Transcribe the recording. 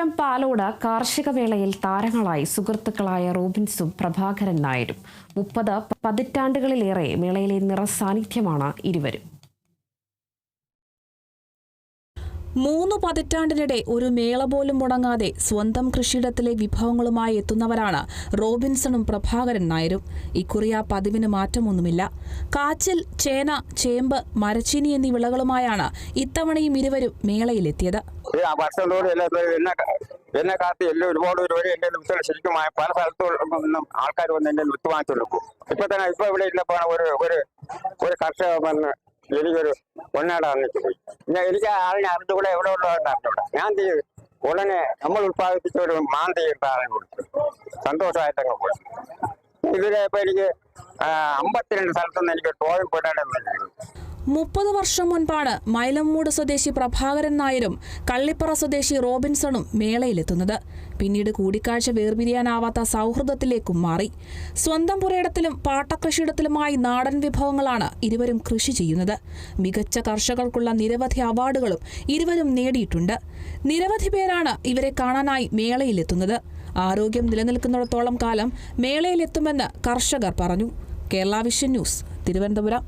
തിരുവനന്തപുരം പാലോട് കാർഷിക വേളയിൽ താരങ്ങളായി സുഹൃത്തുക്കളായ റോബിൻസും പ്രഭാകരൻ നായരും 30 പതിറ്റാണ്ടുകളിലേറെ മേളയിലെ നിറസാന്നിധ്യമാണ് ഇരുവരും. 3 പതിറ്റാണ്ടിനിടെ ഒരു മേള പോലും മുടങ്ങാതെ സ്വന്തം കൃഷിയിടത്തിലെ വിഭവങ്ങളുമായി എത്തുന്നവരാണ് റോബിൻസണും പ്രഭാകരൻ നായരും. ഇക്കുറി ആ പതിവിന് മാറ്റമൊന്നുമില്ല. കാച്ചിൽ, ചേന, ചേമ്പ്, മരച്ചീനി എന്നീ വിളകളുമായാണ് ഇത്തവണയും ഇരുവരും മേളയിലെത്തിയത്. എന്നെ കാത്തി എല്ലാം ഒരുപാട് എന്റെ വിത്തുകൾ ശരിക്കും പല സ്ഥലത്തും ആൾക്കാർ വന്ന് എന്റെ വിത്ത് വാങ്ങിച്ചെടുക്കും. ഇപ്പൊ ഇവിടെ ഇല്ലപ്പോ ഒരു കർഷക വന്ന് എനിക്കൊരു പൊന്നാടാന്ന് പോയി. എനിക്ക് ആളിനെ അറിഞ്ഞുകൂടെ എവിടെ ഉള്ളതെന്ന് അറിഞ്ഞൂടാ. ഞാൻ ഉടനെ നമ്മൾ ഉത്പാദിപ്പിച്ച ഒരു മാന്തി ഇട്ട ആളെ കൊടുത്തു. സന്തോഷമായിട്ടങ്ങ് പോയി. ഇതിലിപ്പോ എനിക്ക് 52 സ്ഥലത്തുനിന്ന് എനിക്ക് ടോയും പൊന്നാടെന്ന് 30 വർഷം മുൻപാണ് മൈലമ്മൂട് സ്വദേശി പ്രഭാകരൻ നായരും കള്ളിപ്പറ സ്വദേശി റോബിൻസണും മേളയിലെത്തുന്നത്. പിന്നീട് കൂടിക്കാഴ്ച വേർപിരിയാനാവാത്ത സൗഹൃദത്തിലേക്കും മാറി. സ്വന്തം പുരയിടത്തിലും പാട്ടകൃഷിയിടത്തിലുമായി നാടൻ വിഭവങ്ങളാണ് ഇരുവരും കൃഷി ചെയ്യുന്നത്. മികച്ച കർഷകർക്കുള്ള നിരവധി അവാർഡുകളും ഇരുവരും നേടിയിട്ടുണ്ട്. നിരവധി പേരാണ് ഇവരെ കാണാനായി മേളയിലെത്തുന്നത്. ആരോഗ്യം നിലനിൽക്കുന്നിടത്തോളം കാലം മേളയിലെത്തുമെന്ന് കർഷകർ പറഞ്ഞു. Kerala vision news, Thiruvananthapuram.